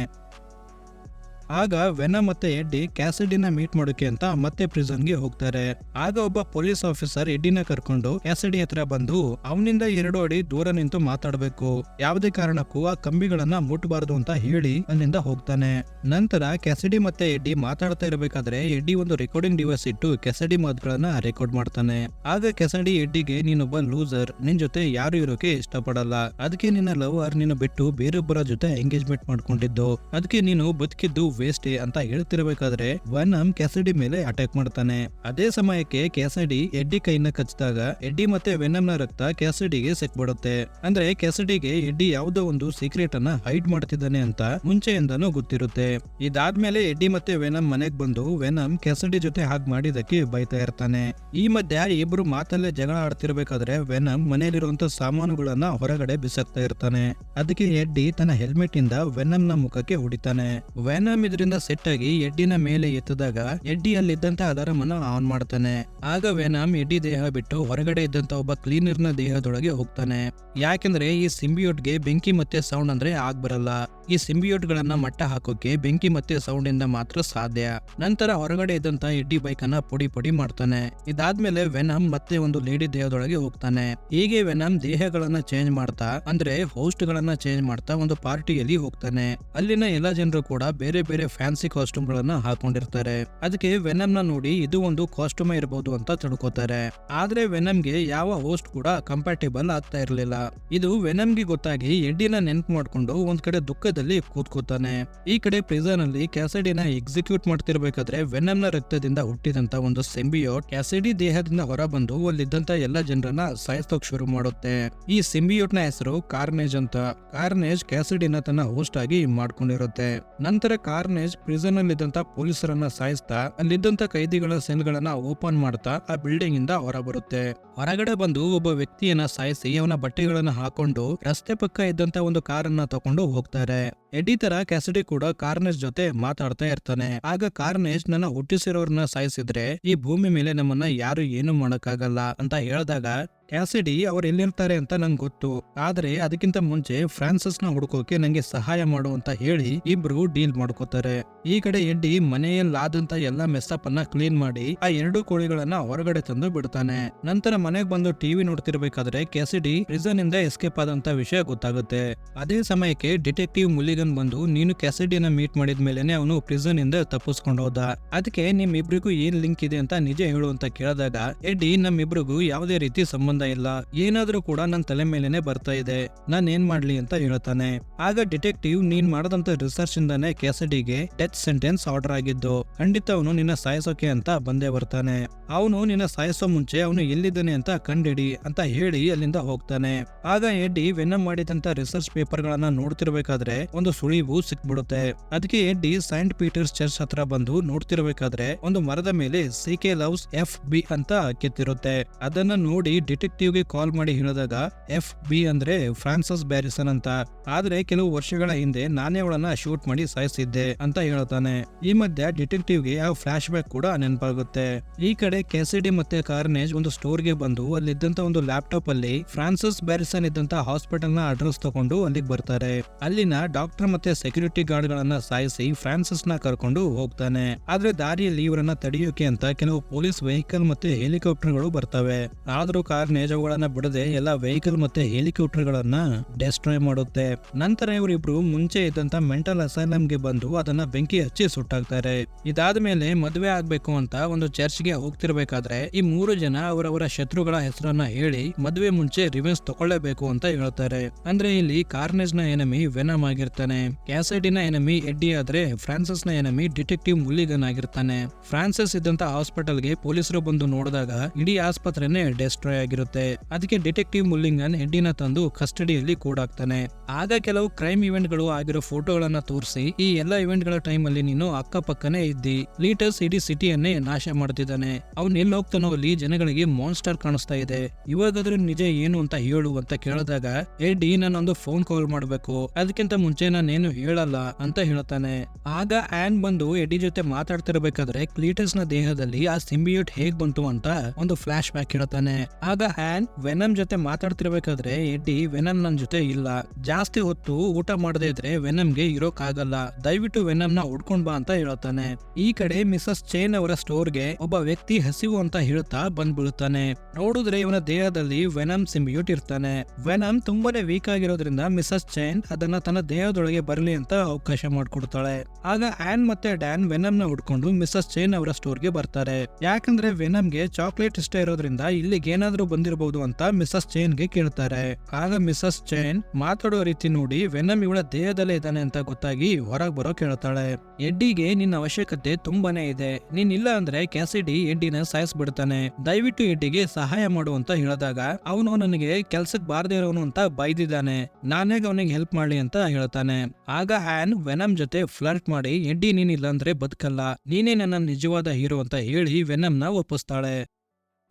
ಆಗ ವೆನಮ್ ಮತ್ತೆ ಎಡ್ಡಿ ಕ್ಯಾಸಿಡಿನ ಮೀಟ್ ಮಾಡೋಕೆ ಅಂತ ಮತ್ತೆ ಪ್ರಿಸನ್ಗೆ ಹೋಗ್ತಾರೆ. ಆಗ ಒಬ್ಬ ಪೊಲೀಸ್ ಆಫೀಸರ್ ಎಡ್ಡಿನ ಕರ್ಕೊಂಡು ಕ್ಯಾಸಿಡಿ ಹತ್ರ ಬಂದು ಅವನಿಂದ 2 ಅಡಿ ದೂರ ನಿಂತು ಮಾತಾಡಬೇಕು, ಯಾವುದೇ ಕಾರಣಕ್ಕೂ ಆ ಕಂಬಿಗಳನ್ನ ಮುಟ್ಟಬಾರದು ಅಂತ ಹೇಳಿ ಅಲ್ಲಿಂದ ಹೋಗ್ತಾನೆ. ನಂತರ ಕ್ಯಾಸಿಡಿ ಮತ್ತೆ ಎಡ್ಡಿ ಮಾತಾಡ್ತಾ ಇರಬೇಕಾದ್ರೆ ಎಡ್ಡಿ ಒಂದು ರೆಕಾರ್ಡಿಂಗ್ ಡಿವೈಸ್ ಇಟ್ಟು ಕ್ಯಾಸಿಡಿ ಮಾತುಗಳನ್ನ ರೆಕಾರ್ಡ್ ಮಾಡ್ತಾನೆ. ಆಗ ಕ್ಯಾಸಿಡಿ ಎಡ್ಡಿಗೆ ನೀನೊಬ್ಬ ಲೂಸರ್, ನಿನ್ ಜೊತೆ ಯಾರು ಇರೋಕೆ ಇಷ್ಟಪಡಲ್ಲ, ಅದಕ್ಕೆ ನಿನ್ನ ಲವರ್ ನಿನ್ನ ಬಿಟ್ಟು ಬೇರೊಬ್ಬರ ಜೊತೆ ಎಂಗೇಜ್ಮೆಂಟ್ ಮಾಡ್ಕೊಂಡಿದ್ದು, ಅದಕ್ಕೆ ನೀನು ಬದುಕಿದ್ದು ವೇಸ್ಟ್ ಅಂತ ಹೇಳ್ತಿರ್ಬೇಕಾದ್ರೆ ವೆನಮ್ ಕ್ಯಾಸಿಡಿ ಮೇಲೆ ಅಟ್ಯಾಕ್ ಮಾಡ್ತಾನೆ. ಅದೇ ಸಮಯಕ್ಕೆ ಕ್ಯಾಸಿಡಿ ಎಡ್ಡಿ ಕೈನ ಕಚ್ಚಿದಾಗ ಎಡ್ಡಿ ಮತ್ತೆ ವೆನಮ್ ನ ರಕ್ತ ಕ್ಯಾಸಿಡಿಗೆ ಸಿಕ್ಬಿಡುತ್ತೆ. ಅಂದ್ರೆ ಕ್ಯಾಸಿಡಿಗೆ ಎಡ್ಡಿ ಯಾವುದೋ ಒಂದು ಸೀಕ್ರೆಟ್ ಅನ್ನ ಹೈಡ್ ಮಾಡ್ತಿದ್ದಾನೆ ಅಂತ ಮುಂಚೆಯಿಂದನೂ ಗೊತ್ತಿರುತ್ತೆ. ಇದಾದ್ಮೇಲೆ ಎಡ್ಡಿ ಮತ್ತೆ ವೆನಮ್ ಮನೆಗ್ ಬಂದು ವೆನಮ್ ಕ್ಯಾಸಿಡಿ ಜೊತೆ ಹಾಗೆ ಮಾಡಿದಕ್ಕೆ ಬೈತಾ ಇರ್ತಾನೆ. ಈ ಮಧ್ಯ ಇಬ್ರು ಮಾತಲ್ಲೇ ಜಗಳ ಆಡ್ತಿರ್ಬೇಕಾದ್ರೆ ವೆನಮ್ ಮನೆಯಲ್ಲಿರುವಂತ ಸಾಮಾನುಗಳನ್ನ ಹೊರಗಡೆ ಬಿಸಾಕ್ತಾ ಇರ್ತಾನೆ. ಅದಕ್ಕೆ ಎಡ್ಡಿ ತನ್ನ ಹೆಲ್ಮೆಟ್ ಇಂದ ವೆನಮ್ ನ ಮುಖಕ್ಕೆ ಹೊಡಿತಾನೆ. ವೆನಮ್ ಇದರಿಂದ ಸೆಟ್ ಆಗಿ ಎಡ್ಡಿನ ಮೇಲೆ ಎತ್ತದಾಗ ಎಡ್ಡಿ ಅಲ್ಲಿದ್ದಂತ ಅಲಾರಂ ಅನ್ನು ಆನ್ ಮಾಡ್ತಾನೆ. ಆಗ ವೆನಮ್ ಎಡ್ಡಿ ದೇಹ ಬಿಟ್ಟು ಹೊರಗಡೆ ಇದ್ದಂತ ಒಬ್ಬ ಕ್ಲೀನರ್ ನ ದೇಹದೊಳಗೆ ಹೋಗ್ತಾನೆ. ಯಾಕೆಂದ್ರೆ ಈ ಸಿಂಬಿಯೋಟ್ ಗೆ ಬೆಂಕಿ ಮತ್ತೆ ಸೌಂಡ್ ಅಂದ್ರೆ ಆಗ್ಬರಲ್ಲ. ಈ ಸಿಂಬಿಯೋಟ್ ಗಳನ್ನ ಮಟ್ಟ ಹಾಕೋಕೆ ಬೆಂಕಿ ಮತ್ತೆ ಸೌಂಡ್ ಇಂದ ಮಾತ್ರ ಸಾಧ್ಯ. ನಂತರ ಹೊರಗಡೆ ಇದ್ದಂತ ಎಡ್ಡಿ ಬೈಕ್ ಅನ್ನ ಪುಡಿ ಮಾಡ್ತಾನೆ. ಇದಾದ್ಮೇಲೆ ವೆನಮ್ ಮತ್ತೆ ಒಂದು ಲೇಡಿ ದೇಹದೊಳಗೆ ಹೋಗ್ತಾನೆ. ಹೀಗೆ ವೆನಮ್ ದೇಹಗಳನ್ನ ಚೇಂಜ್ ಮಾಡ್ತಾ ಅಂದ್ರೆ ಹೋಸ್ಟ್ ಗಳನ್ನ ಚೇಂಜ್ ಮಾಡ್ತಾ ಒಂದು ಪಾರ್ಟಿಯಲ್ಲಿ ಹೋಗ್ತಾನೆ. ಅಲ್ಲಿನ ಎಲ್ಲಾ ಜನರು ಕೂಡ ಬೇರೆ ಬೇರೆ ಫ್ಯಾನ್ಸಿ ಕಾಸ್ಟ್ಯೂಮ್ ಗಳನ್ನ ಹಾಕೊಂಡಿರ್ತಾರೆ. ಅದಕ್ಕೆ ವೆನಮ್ ನ ನೋಡಿ ಇದು ಒಂದು ಕಾಸ್ಟ್ಯೂಮ್ ಇರಬಹುದು ಅಂತ ತಿಳ್ಕೊತಾರೆ. ಆದ್ರೆ ವೆನಮ್ ಗೆ ಯಾವ ಹೋಸ್ಟ್ ಕೂಡ ಕಂಪ್ಯಾಟಿಬಲ್ ಆಗ್ತಾ ಇರಲಿಲ್ಲ. ಇದು ವೆನಮ್ ಗೆ ಗೊತ್ತಾಗಿ ಎಡ್ಡಿನ ನೆನ್ಪು ಮಾಡ್ಕೊಂಡು ಒಂದ್ ಕಡೆ ದುಃಖದಲ್ಲಿ ಕೂತ್ಕೋತಾನೆ. ಈ ಕಡೆ ಪ್ರಿಸನ್ ಅಲ್ಲಿ ಕ್ಯಾಸಿಡಿನ ಎಕ್ಸಿಕ್ಯೂಟ್ ಮಾಡ್ತಿರ್ಬೇಕಾದ್ರೆ ವೆನಮ್ ನ ರಕ್ತದಿಂದ ಹುಟ್ಟಿದಂತ ಒಂದು ಸಿಂಬಿಯೋಟ್ ಕ್ಯಾಸಿಡಿ ದೇಹದಿಂದ ಹೊರ ಬಂದು ಅಲ್ಲಿದ್ದಂತ ಎಲ್ಲಾ ಜನರನ್ನ ಸಾಯಿಸೋಕ್ ಶುರು ಮಾಡುತ್ತೆ. ಈ ಸಿಂಬಿಯೋಟ್ ನ ಹೆಸರು ಕಾರ್ನೇಜ್ ಅಂತ. ಕಾರ್ನೇಜ್ ಕ್ಯಾಸಿಡಿನ ತನ್ನ ಹೋಸ್ಟ್ ಆಗಿ ಮಾಡ್ಕೊಂಡಿರುತ್ತೆ. ನಂತರ ಕಾರ್ನೇಜ್ ಪ್ರಿಸನ್ ಅಲ್ಲಿದ್ದಂತ ಪೊಲೀಸರನ್ನ ಸಾಯಿಸ್ತಾ ಅಲ್ಲಿದ್ದಂತ ಕೈದಿಗಳ ಸೆಲ್ ಗಳನ್ನ ಓಪನ್ ಮಾಡ್ತಾ ಆ ಬಿಲ್ಡಿಂಗ್ ಇಂದ ಹೊರ ಬರುತ್ತೆ. ಹೊರಗಡೆ ಬಂದು ಒಬ್ಬ ವ್ಯಕ್ತಿಯನ್ನ ಸಾಯಿಸಿ ಅವನ ಬಟ್ಟೆಗಳನ್ನ ಹಾಕೊಂಡು ರಸ್ತೆ ಪಕ್ಕ ಇದ್ದಂತ ಒಂದು ಕಾರನ್ನ ತಕೊಂಡು ಹೋಗ್ತಾರೆ. ಎಡ್ಡಿ ತರ ಕ್ಯಾಸಿಡಿ ಕೂಡ ಕಾರ್ನೇಜ್ ಜೊತೆ ಮಾತಾಡ್ತಾ ಇರ್ತಾನೆ. ಆಗ ಕಾರ್ನೇಜ್ ನನ್ನ ಹುಟ್ಟಿಸಿರೋರ್ನ ಸಾಯಿಸಿದ್ರೆ ಈ ಭೂಮಿ ಮೇಲೆ ನಮ್ಮನ್ನ ಯಾರು ಏನು ಮಾಡಕ್ಕಾಗಲ್ಲ ಅಂತ ಹೇಳಿದಾಗ ಕ್ಯಾಸಿಡಿ ಅವ್ರು ಎಲ್ಲಿರ್ತಾರೆ ಅಂತ ನಂಗೆ ಗೊತ್ತು, ಆದ್ರೆ ಅದಕ್ಕಿಂತ ಮುಂಚೆ ಫ್ರಾನ್ಸಿಸ್ ನ ಹುಡುಕೋಕೆ ನಂಗೆ ಸಹಾಯ ಮಾಡು ಅಂತ ಹೇಳಿ ಇಬ್ರು ಡೀಲ್ ಮಾಡ್ಕೋತಾರೆ. ಈ ಕಡೆ ಎಡ್ಡಿ ಮನೆಯಲ್ಲಾದಂತ ಎಲ್ಲಾ ಮೆಸ್ಸಪ್ ಅನ್ನ ಕ್ಲೀನ್ ಮಾಡಿ ಆ 2 ಕೋಳಿಗಳನ್ನ ಹೊರಗಡೆ ತಂದು ಬಿಡ್ತಾನೆ. ನಂತರ ಮನೆಗೆ ಬಂದು ಟಿವಿ ನೋಡ್ತಿರ್ಬೇಕಾದ್ರೆ ಕ್ಯಾಸಿಡಿ ಪ್ರಿಸನ್ ಇಂದ ಎಸ್ಕೇಪ್ ಆದಂತ ವಿಷಯ ಗೊತ್ತಾಗುತ್ತೆ. ಅದೇ ಸಮಯಕ್ಕೆ ಡಿಟೆಕ್ಟಿವ್ ಮುಲಿಗನ್ ಬಂದು ನೀನು ಕ್ಯಾಸಿಡಿನ ಮೀಟ್ ಮಾಡಿದ್ಮೇಲೆನೆ ಅವನು ಪ್ರಿಸನ್ ಇಂದ ತಪ್ಪಿಸ್ಕೊಂಡು ಹೋದ, ಅದಕ್ಕೆ ನಿಮ್ಮಿಬ್ರಿಗೂ ಏನ್ ಲಿಂಕ್ ಇದೆ ಅಂತ ನಿಜ ಹೇಳು ಅಂತ ಕೇಳಿದಾಗ ಎಡ್ಡಿ ನಮ್ಮಿಬ್ರಿಗೂ ಯಾವುದೇ ರೀತಿ ಸಂಬಂಧ ಇಲ್ಲ, ಏನಾದ್ರೂ ಕೂಡ ನನ್ನ ತಲೆ ಮೇಲೆನೆ ಬರ್ತಾ ಇದೆ, ನಾನ್ ಏನ್ ಮಾಡ್ಲಿ ಅಂತ ಹೇಳ್ತಾನೆ. ಆಗ ಡಿಟೆಕ್ಟಿವ್ ನೀನ್ ಮಾಡದಂತ ರಿಸರ್ಚ್ ಇಂದಾನೆ ಕ್ಯಾಸಿಡಿಗೆ ಡೆತ್ ಸೆಂಟೆನ್ಸ್ ಆರ್ಡರ್ ಆಗಿದ್ದು, ಖಂಡಿತ ಅವನು ನಿನ್ನ ಸಾಯಿಸೋಕೆ ಅಂತ ಬಂದೇ ಬರ್ತಾನೆ. ಅವನು ನಿನ್ನ ಸಾಯಿಸೋ ಮುಂಚೆ ಅವನು ಎಲ್ಲಿದ್ದಾನೆ ಅಂತ ಕಂಡಿಡಿ ಅಂತ ಹೇಳಿ ಅಲ್ಲಿಂದ ಹೋಗ್ತಾನೆ. ಆಗ ಎಡ್ಡಿ ವೆನಮ್ ಮಾಡಿದಂತ ರಿಸರ್ಚ್ ಪೇಪರ್ ಗಳನ್ನ ನೋಡ್ತಿರ್ಬೇಕಾದ್ರೆ ಒಂದು ಸುಳಿವು ಸಿಕ್ಬಿಡುತ್ತೆ. ಅದಕ್ಕೆ ಎಡ್ಡಿ ಸೈಂಟ್ ಪೀಟರ್ಸ್ ಚರ್ಚ್ ಹತ್ರ ಬಂದು ನೋಡ್ತಿರ್ಬೇಕಾದ್ರೆ ಒಂದು ಮರದ ಮೇಲೆ ಸಿಕೆ ಲವ್ಸ್ FB ಅಂತ ಕೆತ್ತಿರುತ್ತೆ. ಅದನ್ನ ನೋಡಿ ಡಿಟೆಕ್ಟಿವ್ ಗೆ ಕಾಲ್ ಮಾಡಿ ಹೇಳಿದಾಗ FB ಅಂದ್ರೆ ಫ್ರಾನ್ಸಿಸ್ ಬ್ಯಾರಿಸನ್ ಅಂತ, ಆದ್ರೆ ಕೆಲವು ವರ್ಷಗಳ ಹಿಂದೆ ನಾನೇ ಅವಳನ್ನ ಶೂಟ್ ಮಾಡಿ ಸಾಯಿಸಿದ್ದೆ ಅಂತ ಹೇಳ್ತಾನೆ. ಈ ಮಧ್ಯ ಡಿಟೆಕ್ಟಿವ್ ಗೆ ಆ ಫ್ಲಾಶ್ ಬ್ಯಾಕ್ ಕೂಡ ನೆನಪಾಗುತ್ತೆ. ಈ ಕಡೆ ಕ್ಯಾಸಿಡಿ ಮತ್ತೆ ಕಾರ್ನೇಜ್ ಒಂದು ಸ್ಟೋರ್ ಗೆ ಬಂದು ಅಲ್ಲಿದ್ದಂತ ಒಂದು ಲ್ಯಾಪ್ಟಾಪ್ ಅಲ್ಲಿ ಫ್ರಾನ್ಸಿಸ್ ಬ್ಯಾರಿಸನ್ ಇದ್ದಂತ ಹಾಸ್ಪಿಟಲ್ ನ ಅಡ್ರೆಸ್ ತಗೊಂಡು ಅಲ್ಲಿಗೆ ಬರ್ತಾರೆ. ಅಲ್ಲಿನ ಡಾಕ್ಟರ್ ಮತ್ತೆ ಸೆಕ್ಯೂರಿಟಿ ಗಾರ್ಡ್ ಗಳನ್ನ ಸಾಯಿಸಿ ಫ್ರಾನ್ಸಿಸ್ ನ ಕರ್ಕೊಂಡು ಹೋಗ್ತಾನೆ. ಆದ್ರೆ ದಾರಿಯಲ್ಲಿ ಇವರನ್ನ ತಡೆಯೋಕೆ ಅಂತ ಕೆಲವು ಪೊಲೀಸ್ ವೆಹಿಕಲ್ ಮತ್ತೆ ಹೆಲಿಕಾಪ್ಟರ್ ಗಳು ಬರ್ತವೆ. ಆದ್ರೂ ಕಾರ್ನೇಜ್ ಅವುಗಳನ್ನ ಬಿಡದೆ ಎಲ್ಲಾ ವೆಹಿಕಲ್ ಮತ್ತೆ ಹೆಲಿಕಾಪ್ಟರ್ ಗಳನ್ನ ಡೆಸ್ಟ್ರಾಯ್ ಮಾಡುತ್ತೆ. ನಂತರ ಇವರಿಬ್ರು ಮುಂಚೆ ಇದ್ದಂತ ಮೆಂಟಲ್ ಅಸೈಲಮ್ ಗೆ ಬಂದು ಅದನ್ನ ಬೆಂಕಿ ಹಚ್ಚಿ ಸುಟ್ಟಾಕ್ತಾರೆ. ಇದಾದ್ಮೇಲೆ ಮದುವೆ ಆಗ್ಬೇಕು ಅಂತ ಒಂದು ಚರ್ಚ್ ಗೆ ಹೋಗ್ತಿರ್ಬೇಕಾದ್ರೆ ಈ 3 ಜನ ಅವರವರ ಶತ್ರುಗಳ ಹೆಸರನ್ನ ಹೇಳಿ ಮದುವೆ ಮುಂಚೆ ರಿವೆನ್ಸ್ ತಗೊಳ್ಳೇಬೇಕು ಅಂತ ಹೇಳ್ತಾರೆ. ಅಂದ್ರೆ ಇಲ್ಲಿ ಕಾರ್ನೇಜ್ ನ ಎನಿಮಿ ವೆನಮ್ ಆಗಿರ್ತಾನೆ. ಆಗಿರ್ತಾನೆ. ಕ್ಯಾಸಿಡಿನ ಎನಮಿ ಎಡ್ಡಿ ಆದ್ರೆ ಫ್ರಾನ್ಸಿಸ್ ನ ಎನಮಿ ಡಿಟೆಕ್ಟಿವ್ ಮುಲ್ಲಿಗನ್ ಆಗಿರ್ತಾನೆ. ಫ್ರಾನ್ಸಿಸ್ ಇದ್ದಂತ ಹಾಸ್ಪಿಟಲ್ಗೆ ಪೊಲೀಸರು ಬಂದು ನೋಡಿದಾಗ ಇಡೀ ಆಸ್ಪತ್ರೆನೇ ಡೆಸ್ಟ್ರಾಯ್ ಆಗಿರುತ್ತೆ. ಅದಕ್ಕೆ ಡಿಟೆಕ್ಟಿವ್ ಮುಲ್ಲಿಗನ್ ಎಡ್ಡಿನ ತಂದು ಕಸ್ಟಡಿಯಲ್ಲಿ ಕೂಡಾಕ್ತಾನೆ. ಆಗ ಕೆಲವು ಕ್ರೈಮ್ ಇವೆಂಟ್ ಗಳು ಆಗಿರೋ ಫೋಟೋಗಳನ್ನ ತೋರಿಸಿ, ಈ ಎಲ್ಲಾ ಇವೆಂಟ್ ಗಳ ಟೈಮ್ ಅಲ್ಲಿ ನೀನು ಅಕ್ಕಪಕ್ಕನೇ ಇದ್ದಿ, ಕ್ಲೀಟಸ್ ಇಡೀ ಸಿಟಿಯನ್ನೇ ನಾಶ ಮಾಡ್ತಿದ್ದಾನೆ, ಅವ್ನು ಎಲ್ಲಿ ಹೋಗ್ತಾನೋ ಅಲ್ಲಿ ಜನಗಳಿಗೆ ಮಾನ್ಸ್ಟರ್ ಕಾಣಿಸ್ತಾ ಇದೆ, ಇವಾಗಾದ್ರೂ ನಿಜ ಏನು ಅಂತ ಹೇಳು ಅಂತ ಕೇಳಿದಾಗ ಎಡ್ಡಿ ನಾನೊಂದು ಫೋನ್ ಕಾಲ್ ಮಾಡ್ಬೇಕು, ಅದಕ್ಕಿಂತ ಮುಂಚೆ ನಾನೇನು ಹೇಳಲ್ಲ ಅಂತ ಹೇಳ್ತಾನೆ. ಆಗ ಆನ್ ಬಂದು ಎಡ್ಡಿ ಜೊತೆ ಮಾತಾಡ್ತಿರ್ಬೇಕಾದ್ರೆ ಕ್ಲೀಟಸ್ ನ ದೇಹದಲ್ಲಿ ಆ ಸಿಂಬಿಯೋಟ್ ಹೇಗ್ ಬಂತು ಅಂತ ಒಂದು ಫ್ಲಾಶ್ ಬ್ಯಾಕ್ ಹೇಳ್ತಾನೆ. ಆಗ ಆನ್ ವೆನಮ್ ಜೊತೆ ಮಾತಾಡ್ತಿರ್ಬೇಕಾದ್ರೆ ಎಡ್ಡಿ ವೆನಮ್ ನನ್ ಜೊತೆ ಇಲ್ಲ, ಜಾಸ್ತಿ ಹೊತ್ತು ಊಟ ಮಾಡದೇ ಇದ್ರೆ ವೆನಮ್ಗೆ ಇರೋಕ್ ಆಗಲ್ಲ, ದಯವಿಟ್ಟು ವೆನಮ್ ನ ಹುಡ್ಕೊಂಡ್ ಬಾ ಅಂತ ಹೇಳ್ತಾನೆ. ಈ ಕಡೆ ಮಿಸಸ್ ಚೇನ್ ಅವರ ಸ್ಟೋರ್ಗೆ ಒಬ್ಬ ವ್ಯಕ್ತಿ ಹಸಿವು ಅಂತ ಹೇಳ್ತಾ ಬಂದ್ಬಿಡುತ್ತಾನೆ. ನೋಡಿದ್ರೆ ಇವನ ದೇಹದಲ್ಲಿ ವೆನಮ್ ಸಿಂಬಿಯೋಟ್ ಇರ್ತಾನೆ. ವೆನಮ್ ತುಂಬಾನೇ ವೀಕ್ ಆಗಿರೋದ್ರಿಂದ ಮಿಸಸ್ ಚೇನ್ ಅದನ್ನ ತನ್ನ ದೇಹದೊಳಗೆ ಬರಲಿ ಅಂತ ಅವಕಾಶ ಮಾಡ್ಕೊಡ್ತಾಳೆ. ಆಗ ಆನ್ ಮತ್ತೆ ಡ್ಯಾನ್ ವೆನಮ್ ನ ಹುಡ್ಕೊಂಡು ಮಿಸಸ್ ಚೇನ್ ಅವರ ಸ್ಟೋರ್ಗೆ ಬರ್ತಾರೆ. ಯಾಕಂದ್ರೆ ವೆನಮ್ಗೆ ಚಾಕ್ಲೇಟ್ ಇಷ್ಟ ಇರೋದ್ರಿಂದ ಇಲ್ಲಿಗೆ ಏನಾದ್ರೂ ಬಂದಿರಬಹುದು ಅಂತ ಮಿಸಸ್ ಚೇನ್ ಗೆ ಕೇಳ್ತಾರೆ. ಆಗ ಮಿಸಸ್ ಚೇನ್ ಮಾತಾಡೋ ರೀತಿ ನೋಡಿ ವೆನಮ್ ಇವಳ ದೇಹದಲ್ಲೇ ಇದ್ದಾನೆ ಅಂತ ಗೊತ್ತಾಗಿ ಹೊರಗ್ ಬರೋ ಕೇಳ್ತಾಳೆ. ಎಡ್ಡಿಗೆ ನಿನ್ನ ಅವಶ್ಯಕತೆ ತುಂಬಾನೇ ಇದೆ, ನೀನ್ ಇಲ್ಲ ಅಂದ್ರೆ ಕ್ಯಾಸಿಡಿ ಎಡ್ಡಿನ ಸಾಯಿಸ್ಬಿಡ್ತಾನೆ, ದಯವಿಟ್ಟು ಎಡ್ಡಿಗೆ ಸಹಾಯ ಮಾಡು ಅಂತ ಹೇಳಿದಾಗ ಅವನು ನನಗೆ ಕೆಲ್ಸಕ್ ಬಾರದೇ ಇರೋನು ಅಂತ ಬೈದಿದ್ದಾನೆ, ನಾನೇ ಅವನಿಗೆ ಹೆಲ್ಪ್ ಮಾಡ್ಲಿ ಅಂತ ಹೇಳ್ತಾನೆ. ಆಗ ಆನ್ ವೆನಮ್ ಜೊತೆ ಫ್ಲರ್ಟ್ ಮಾಡಿ ಎಡ್ಡಿ ನೀನಿಲ್ಲ ಅಂದ್ರೆ ಬದುಕಲ್ಲ, ನೀನೇ ನನ್ನ ನಿಜವಾದ ಹೀರೋ ಅಂತ ಹೇಳಿ ವೆನಮ್ ನ ಒಪ್ಪಿಸ್ತಾಳೆ.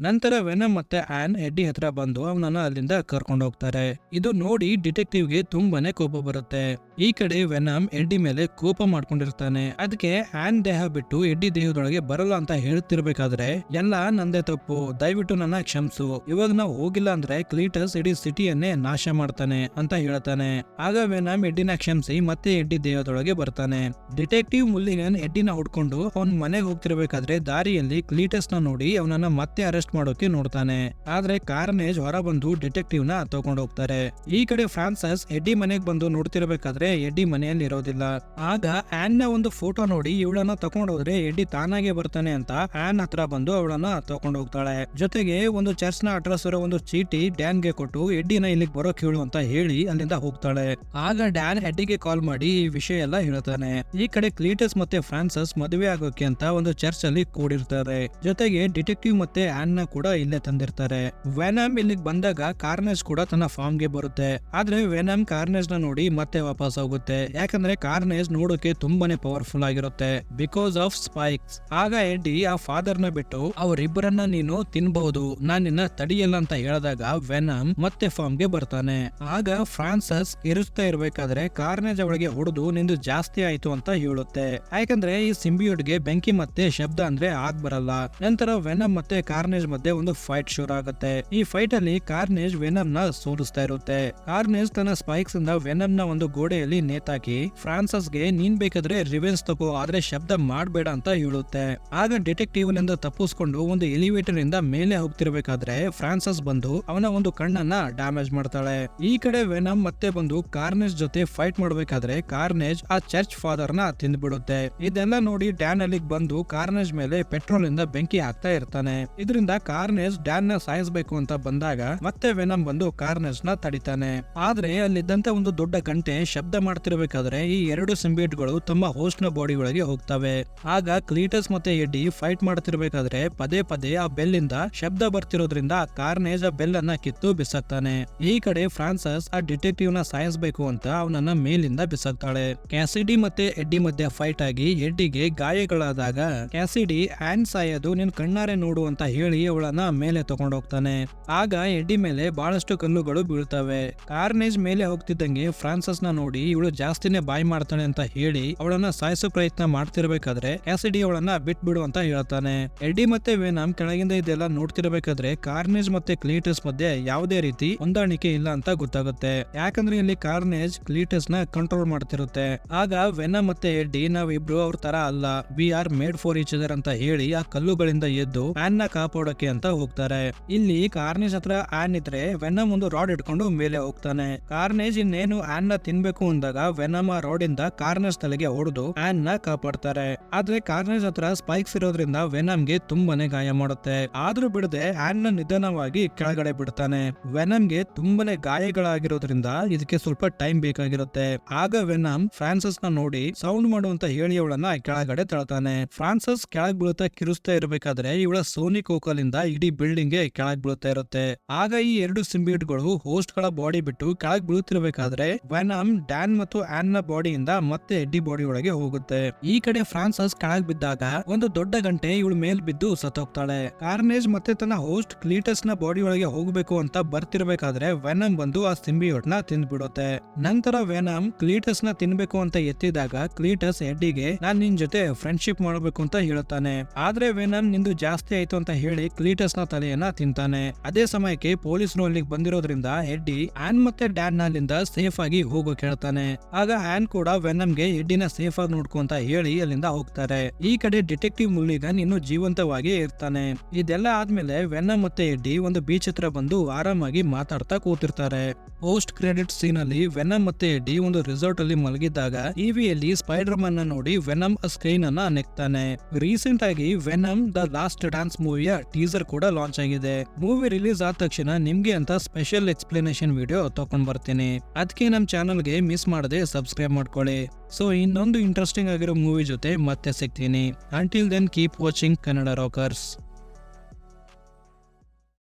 ನಂತರ ವೆನಮ್ ಮತ್ತೆ ಆನ್ ಎಡ್ಡಿ ಹತ್ರ ಬಂದು ಅವನನ್ನ ಅಲ್ಲಿಂದ ಕರ್ಕೊಂಡು ಹೋಗ್ತಾರೆ. ಇದು ನೋಡಿ ಡಿಟೆಕ್ಟಿವ್ ಗೆ ತುಂಬಾನೇ ಕೋಪ ಬರುತ್ತೆ. ಈ ಕಡೆ ವೆನಮ್ ಎಡ್ಡಿ ಮೇಲೆ ಕೋಪ ಮಾಡ್ಕೊಂಡಿರ್ತಾನೆ. ಅದಕ್ಕೆ ಆನ್ ದೇಹ ಬಿಟ್ಟು ಎಡ್ಡಿ ದೇಹದೊಳಗೆ ಬರಲ್ಲ ಅಂತ ಹೇಳ್ತಿರ್ಬೇಕಾದ್ರೆ ಎಲ್ಲ ನಂದೇ ತಪ್ಪು, ದಯವಿಟ್ಟು ನನ್ನ ಕ್ಷಮಿಸು, ಇವಾಗ ನಾವು ಹೋಗಿಲ್ಲ ಅಂದ್ರೆ ಕ್ಲೀಟಸ್ ಇಡೀ ಸಿಟಿಯನ್ನೇ ನಾಶ ಮಾಡ್ತಾನೆ ಅಂತ ಹೇಳ್ತಾನೆ. ಆಗ ವೆನಮ್ ಎಡ್ಡಿನ ಕ್ಷಮಿಸಿ ಮತ್ತೆ ಎಡ್ಡಿ ದೇಹದೊಳಗೆ ಬರ್ತಾನೆ. ಡಿಟೆಕ್ಟಿವ್ ಮುಲ್ಲಿಗನ್ ಎಡ್ಡಿನ ಹುಡ್ಕೊಂಡು ಅವನ್ ಮನೆಗೆ ಹೋಗ್ತಿರ್ಬೇಕಾದ್ರೆ ದಾರಿಯಲ್ಲಿ ಕ್ಲೀಟಸ್ ನ ನೋಡಿ ಅವನನ್ನ ಮತ್ತೆ ಅರೆಸ್ಟ್ ಮಾಡೋಕೆ ನೋಡ್ತಾನೆ. ಆದ್ರೆ ಕಾರ್ನೇಜ್ ಹೊರ ಬಂದು ಡಿಟೆಕ್ಟಿವ್ ನ ತಗೊಂಡು ಹೋಗ್ತಾರೆ. ಈ ಕಡೆ ಫ್ರಾನ್ಸಿಸ್ ಎಡ್ಡಿ ಮನೆಗೆ ಬಂದು ನೋಡ್ತಿರ್ಬೇಕಾದ್ರೆ ಎಡ್ಡಿ ಮನೆಯಲ್ಲಿ ಇರೋದಿಲ್ಲ. ಆಗ ಆನ್ ನ ಒಂದು ಫೋಟೋ ನೋಡಿ ಇವಳನ್ನ ತಗೊಂಡು ಹೋದ್ರೆ ಎಡ್ಡಿ ತಾನಾಗೆ ಬರ್ತಾನೆ ಅಂತ ಆನ್ ಹತ್ರ ಬಂದು ಅವಳನ್ನ ತಗೊಂಡು ಹೋಗ್ತಾಳೆ. ಜೊತೆಗೆ ಒಂದು ಚರ್ಚ್ ನ ಅಡ್ರೆಸ್ ಇರೋ ಒಂದು ಚೀಟಿ ಡ್ಯಾನ್ ಗೆ ಕೊಟ್ಟು ಎಡ್ಡಿನ ಇಲ್ಲಿಗೆ ಬರೋಕ್ ಹೇಳು ಅಂತ ಹೇಳಿ ಅಲ್ಲಿಂದ ಹೋಗ್ತಾಳೆ. ಆಗ ಡ್ಯಾನ್ ಎಡ್ಡಿಗೆ ಕಾಲ್ ಮಾಡಿ ಈ ವಿಷಯ ಎಲ್ಲ ಹೇಳ್ತಾನೆ. ಈ ಕಡೆ ಕ್ಲೀಟಸ್ ಮತ್ತೆ ಫ್ರಾನ್ಸಿಸ್ ಮದುವೆ ಆಗೋಕೆ ಅಂತ ಒಂದು ಚರ್ಚ್ ಅಲ್ಲಿ ಕೂಡಿರ್ತಾರೆ. ಜೊತೆಗೆ ಡಿಟೆಕ್ಟಿವ್ ಮತ್ತೆ ಆನ್ ಕೂಡ ಇಲ್ಲೇ ತಂದಿರ್ತಾರೆ. ವೆನಮ್ ಇಲ್ಲಿಗೆ ಬಂದಾಗ ಕಾರ್ನೇಜ್ ಕೂಡ ತನ್ನ ಫಾರ್ಮ್ ಗೆ ಬರುತ್ತೆ. ಆದ್ರೆ ವೆನಮ್ ಕಾರ್ನೇಜ್ ನ ನೋಡಿ ಮತ್ತೆ ವಾಪಸ್ ಹೋಗುತ್ತೆ. ಯಾಕಂದ್ರೆ ಕಾರ್ನೇಜ್ ನೋಡೋಕೆ ತುಂಬಾನೇ ಪವರ್ಫುಲ್ ಆಗಿರುತ್ತೆ ಬಿಕಾಸ್ ಆಫ್ ಸ್ಪೈಕ್ಸ್. ಆಗ ಎಡ್ಡಿ ಆ ಫಾದರ್ ನ ಬಿಟ್ಟು ಅವರಿಬ್ಬರನ್ನ ನೀನು ತಿನ್ಬಹುದು, ನಾನ್ ನಿನ್ನ ತಡಿಯಲ್ಲ ಅಂತ ಹೇಳಿದಾಗ ವೆನಮ್ ಮತ್ತೆ ಫಾರ್ಮ್ ಗೆ ಬರ್ತಾನೆ. ಆಗ ಫ್ರಾನ್ಸಿಸ್ ಇರುತ್ತಾ ಇರ್ಬೇಕಾದ್ರೆ ಕಾರ್ನೇಜ್ ಅವಳಿಗೆ ಹೊಡೆದು ನಿಂದು ಜಾಸ್ತಿ ಆಯ್ತು ಅಂತ ಹೇಳುತ್ತೆ. ಯಾಕಂದ್ರೆ ಈ ಸಿಂಬಿಯೋಟ್ ಗೆ ಬೆಂಕಿ ಮತ್ತೆ ಶಬ್ದ ಅಂದ್ರೆ ಆಗ್ ಬರಲ್ಲ. ನಂತರ ವೆನಮ್ ಮತ್ತೆ ಕಾರ್ನೇಜ್ ಮಧ್ಯೆ ಒಂದು ಫೈಟ್ ಶುರು ಆಗುತ್ತೆ. ಈ ಫೈಟ್ ಅಲ್ಲಿ ಕಾರ್ನೇಜ್ ವೆನಮ್ ನ ಸೋಲಿಸ್ತಾ ಇರುತ್ತೆ. ಕಾರ್ನೇಜ್ ತನ್ನ ಸ್ಪೈಕ್ಸ್ ಇಂದ ವೆನಮ್ ನ ಒಂದು ಗೋಡೆಯಲ್ಲಿ ನೇತಾಕಿ ಫ್ರಾನ್ಸಿಸ್ ಗೆ ನೀನ್ ಬೇಕಾದ್ರೆ ರಿವೆನ್ಸ್ ತಗೋ, ಆದ್ರೆ ಶಬ್ದ ಮಾಡಬೇಡ ಅಂತ ಹೇಳುತ್ತೆ. ಆಗ ಡಿಟೆಕ್ಟಿವ್ ನಿಂದ ತಪ್ಪಿಸ್ಕೊಂಡು ಒಂದು ಎಲಿವೇಟರ್ ಇಂದ ಮೇಲೆ ಹೋಗ್ತಿರ್ಬೇಕಾದ್ರೆ ಫ್ರಾನ್ಸಿಸ್ ಬಂದು ಅವನ ಒಂದು ಕಣ್ಣನ್ನ ಡ್ಯಾಮೇಜ್ ಮಾಡ್ತಾಳೆ. ಈ ಕಡೆ ವೆನಮ್ ಮತ್ತೆ ಬಂದು ಕಾರ್ನೇಜ್ ಜೊತೆ ಫೈಟ್ ಮಾಡ್ಬೇಕಾದ್ರೆ ಕಾರ್ನೇಜ್ ಆ ಚರ್ಚ್ ಫಾದರ್ ನ ತಿಂದ್ಬಿಡುತ್ತೆ. ಇದೆಲ್ಲ ನೋಡಿ ಡ್ಯಾನ್ ಅಲ್ಲಿಗೆ ಬಂದು ಕಾರ್ನೇಜ್ ಮೇಲೆ ಪೆಟ್ರೋಲ್ ಇಂದ ಬೆಂಕಿ ಹಾಕ್ತಾ ಇರ್ತಾನೆ. ಇದರಿಂದ ಕಾರ್ನೇಜ್ ಡ್ಯಾನ್ ನ ಸಾಯಿಸಬೇಕು ಅಂತ ಬಂದಾಗ ಮತ್ತೆ ವೆನಮ್ ಬಂದು ಕಾರ್ನೇಜ್ ನ ತಡಿತಾನೆ. ಆದ್ರೆ ಅಲ್ಲಿದ್ದಂತ ಒಂದು ದೊಡ್ಡ ಗಂಟೆ ಶಬ್ದ ಮಾಡ್ತಿರ್ಬೇಕಾದ್ರೆ ಈ ಎರಡು ಸಿಂಬಿಯೋಟ್ ಗಳು ತಮ್ಮ ಹೋಸ್ಟ್ ನ ಬಾಡಿ ಒಳಗೆ ಹೋಗ್ತವೆ. ಆಗ ಕ್ಲೀಟಸ್ ಮತ್ತೆ ಎಡ್ಡಿ ಫೈಟ್ ಮಾಡ್ತಿರ್ಬೇಕಾದ್ರೆ ಪದೇ ಪದೇ ಆ ಬೆಲ್ ಇಂದ ಶಬ್ದ ಬರ್ತಿರೋದ್ರಿಂದ ಕಾರ್ನೇಜ್ ಆ ಬೆಲ್ ಅನ್ನ ಕಿತ್ತು ಬಿಸಾಕ್ತಾನೆ. ಈ ಕಡೆ ಫ್ರಾನ್ಸಿಸ್ ಆ ಡಿಟೆಕ್ಟಿವ್ ನ ಸಾಯಿಸಬೇಕು ಅಂತ ಅವನನ್ನ ಮೇಲಿಂದ ಬಿಸಾಕ್ತಾಳೆ. ಕ್ಯಾಸಿಡಿ ಮತ್ತೆ ಎಡ್ಡಿ ಮಧ್ಯೆ ಫೈಟ್ ಆಗಿ ಎಡ್ಡಿಗೆ ಗಾಯಗಳಾದಾಗ ಕ್ಯಾಸಿಡಿ ಆನ್ ಸಾಯೋದು ನೀನ್ ಕಣ್ಣಾರೆ ನೋಡು ಅಂತ ಹೇಳಿ ಅವಳನ್ನ ಮೇಲೆ ತಗೊಂಡು ಹೋಗ್ತಾನೆ. ಆಗ ಎಡ್ಡಿ ಮೇಲೆ ಬಹಳಷ್ಟು ಕಲ್ಲುಗಳು ಬೀಳ್ತವೆ. ಕಾರ್ನೇಜ್ ಮೇಲೆ ಹೋಗ್ತಿದ್ದಂಗೆ ಫ್ರಾನ್ಸಿಸ್ ನ ನೋಡಿ ಇವಳು ಜಾಸ್ತಿನೇ ಬಾಯ್ ಮಾಡ್ತಾನೆ ಅಂತ ಹೇಳಿ ಅವಳನ್ನ ಸಾಯಿಸೋ ಪ್ರಯತ್ನ ಮಾಡ್ತಿರ್ಬೇಕಾದ್ರೆ ಕ್ಯಾಸಿಡಿ ಅವಳನ್ನ ಬಿಟ್ಬಿಡು ಅಂತ ಹೇಳ್ತಾನೆ. ಎಡ್ಡಿ ಮತ್ತೆ ವೆನಮ್ ಕೆಳಗಿಂದ ಇದೆಲ್ಲ ನೋಡ್ತಿರ್ಬೇಕಾದ್ರೆ ಕಾರ್ನೇಜ್ ಮತ್ತೆ ಕ್ಲೀಟಸ್ ಮಧ್ಯೆ ಯಾವುದೇ ರೀತಿ ಹೊಂದಾಣಿಕೆ ಇಲ್ಲ ಅಂತ ಗೊತ್ತಾಗುತ್ತೆ. ಯಾಕಂದ್ರೆ ಇಲ್ಲಿ ಕಾರ್ನೇಜ್ ಕ್ಲೀಟಸ್ ನ ಕಂಟ್ರೋಲ್ ಮಾಡ್ತಿರುತ್ತೆ. ಆಗ ವೆನಮ್ ಮತ್ತೆ ಎಡ್ಡಿ ನಾವಿಬ್ರು ಅವ್ರ ತರ ಅಲ್ಲ, we are made for each other ಅಂತ ಹೇಳಿ ಆ ಕಲ್ಲುಗಳಿಂದ ಎದ್ದು ಆನ್ ನ ಕಾಪಾಡೋಕೆ ನೋಡಕ್ಕೆ ಅಂತ ಹೋಗ್ತಾರೆ. ಇಲ್ಲಿ ಕಾರ್ನೇಜ್ ಹತ್ರ ಆನ್ ಇದ್ರೆ ವೆನಮ್ ಒಂದು ರಾಡ್ ಇಟ್ಕೊಂಡು ಮೇಲೆ ಹೋಗ್ತಾನೆ. ಕಾರ್ನೇಜ್ ಇನ್ನೇನು ಆನ್ ನ ತಿನ್ಬೇಕು ಅಂದಾಗ ವೆನಮ್ ಆ ರಾಡ್ ಇಂದ ಕಾರ್ನೇಜ್ ತಲೆಗೆ ಹೊಡೆದು ಆನ್ ನ ಕಾಪಾಡ್ತಾರೆ. ಆದ್ರೆ ಕಾರ್ನೇಜ್ ಹತ್ರ ಸ್ಪೈಕ್ಸ್ ಇರೋದ್ರಿಂದ ವೆನಮ್ ಗೆ ತುಂಬಾನೇ ಗಾಯ ಮಾಡುತ್ತೆ. ಆದ್ರೂ ಬಿಡದೆ ಆನ್ ನ ನಿಧಾನವಾಗಿ ಕೆಳಗಡೆ ಬಿಡ್ತಾನೆ. ವೆನಮ್ ಗೆ ತುಂಬಾನೇ ಗಾಯಗಳಾಗಿರೋದ್ರಿಂದ ಇದಕ್ಕೆ ಸ್ವಲ್ಪ ಟೈಮ್ ಬೇಕಾಗಿರುತ್ತೆ. ಆಗ ವೆನಮ್ ಫ್ರಾನ್ಸಿಸ್ ನ ನೋಡಿ ಸೌಂಡ್ ಮಾಡುವಂತ ಹೇಳಿ ಅವಳನ್ನ ಕೆಳಗಡೆ ತಳ್ತಾನೆ. ಫ್ರಾನ್ಸಿಸ್ ಕೆಳಗ್ ಬೀಳುತ್ತಾ ಕಿರುಸ್ತಾ ಇರಬೇಕಾದ್ರೆ ಇವಳ ಸೋನಿ ಕೋಕಲಿಂದ ಇಡೀ ಬಿಲ್ಡಿಂಗ್ ಗೆ ಕೆಳಗ್ ಬೀಳುತ್ತಾ ಇರುತ್ತೆ. ಆಗ ಈ ಎರಡು ಸಿಂಬಿಯಟ್ ಗಳು ಹೋಸ್ಟ್ ಗಳ ಬಾಡಿ ಬಿಟ್ಟು ಕೆಳಗ್ ಬೀಳುತ್ತಿರಬೇಕಾದ್ರೆ ವೆನಮ್ ಡ್ಯಾನ್ ಮತ್ತು ಆನ್ ನ ಬಾಡಿಯಿಂದ ಮತ್ತೆ ಎಡ್ಡಿ ಬಾಡಿ ಒಳಗೆ ಹೋಗುತ್ತೆ. ಈ ಕಡೆ ಫ್ರಾನ್ಸಿಸ್ ಕೆಳಗ್ ಬಿದ್ದಾಗ ಒಂದು ದೊಡ್ಡ ಗಂಟೆ ಇವಳು ಮೇಲ್ ಬಿದ್ದು ಸತ್ತೋಗ್ತಾಳೆ. ಕಾರ್ನೇಜ್ ಮತ್ತೆ ತನ್ನ ಹೋಸ್ಟ್ ಕ್ಲೀಟಸ್ ನ ಬಾಡಿ ಒಳಗೆ ಹೋಗ್ಬೇಕು ಅಂತ ಬರ್ತಿರ್ಬೇಕಾದ್ರೆ ವೆನಮ್ ಬಂದು ಆ ಸಿಂಬಿಯೋಟ್ ನ ತಿಂದ್ಬಿಡುತ್ತೆ. ನಂತರ ವೆನಮ್ ಕ್ಲೀಟಸ್ ನ ತಿನ್ಬೇಕು ಅಂತ ಎತ್ತಿದಾಗ ಕ್ಲೀಟಸ್ ಎಡ್ಡಿಗೆ ನಾನ್ ನಿನ್ ಜೊತೆ ಫ್ರೆಂಡ್ಶಿಪ್ ಮಾಡಬೇಕು ಅಂತ ಹೇಳುತ್ತಾನೆ. ಆದ್ರೆ ವೆನಮ್ ನಿಂದು ಜಾಸ್ತಿ ಆಯ್ತು ಅಂತ ಹೇಳಿ ಕ್ಲೀಟಸ್ ನ ತಲೆಯನ್ನ ತಿಂತಾನೆ. ಅದೇ ಸಮಯಕ್ಕೆ ಪೊಲೀಸರು ಅಲ್ಲಿಗೆ ಬಂದಿರೋದ್ರಿಂದ ಎಡ್ಡಿ ಆನ್ ಮತ್ತೆ ಡ್ಯಾನ್ ಅಲ್ಲಿಂದ ಸೇಫ್ ಆಗಿ ಹೋಗೋಕೆ ಹೇಳ್ತಾನೆ. ಆಗ ಆನ್ ಕೂಡ ವೆನಮ್ಗೆ ಎಡ್ಡಿನ ಸೇಫ್ ಆಗಿ ನೋಡ್ಕೊಂತ ಹೇಳಿ ಅಲ್ಲಿಂದ ಹೋಗ್ತಾರೆ. ಈ ಕಡೆ ಡಿಟೆಕ್ಟಿವ್ ಮುಲ್ಲಿಗನ್ ಇನ್ನು ಜೀವಂತವಾಗಿ ಇರ್ತಾನೆ. ಇದೆಲ್ಲ ಆದ್ಮೇಲೆ ವೆನಮ್ ಮತ್ತೆ ಎಡ್ಡಿ ಒಂದು ಬೀಚ್ ಹತ್ರ ಬಂದು ಆರಾಮಾಗಿ ಮಾತಾಡ್ತಾ ಕೂತಿರ್ತಾರೆ. ಪೋಸ್ಟ್ ಕ್ರೆಡಿಟ್ ಸೀನ್ ಅಲ್ಲಿ ವೆನಮ್ ಮತ್ತೆ ಎಡ್ಡಿ ಒಂದು ರಿಸಾರ್ಟ್ ಅಲ್ಲಿ ಮಲಗಿದ್ದಾಗ ಟಿವಿಯಲ್ಲಿ ಸ್ಪೈಡರ್ ಮನ್ ನ ನೋಡಿ ವೆನಮ್ ಸ್ಕ್ರೀನ್ ಅನ್ನ ನೆಕ್ತಾನೆ. ರೀಸೆಂಟ್ ಆಗಿ ವೆನಮ್ ದ ಲಾಸ್ಟ್ ಡಾನ್ಸ್ ಮೂವಿಯ ಟೀಸರ್ ಕೂಡ ಲಾಂಚ್ ಆಗಿದೆ. ಮೂವಿ ರಿಲೀಸ್ ಆದ ತಕ್ಷಣ ನಿಮ್ಗೆ ಅಂತ ಸ್ಪೆಷಲ್ ಎಕ್ಸ್ಪ್ಲನೇಷನ್ ವಿಡಿಯೋ ತಕೊಂಡ್ ಬರ್ತೀನಿ. ಅದಕ್ಕೆ ನಮ್ ಚಾನಲ್ಗೆ ಮಿಸ್ ಮಾಡದೆ ಸಬ್ಸ್ಕ್ರೈಬ್ ಮಾಡ್ಕೊಳ್ಳಿ. ಸೊ ಇನ್ನೊಂದು ಇಂಟ್ರೆಸ್ಟಿಂಗ್ ಆಗಿರೋ ಮೂವಿ ಜೊತೆ ಮತ್ತೆ ಸಿಗ್ತೀನಿ. Until then keep watching Kannada Rockers.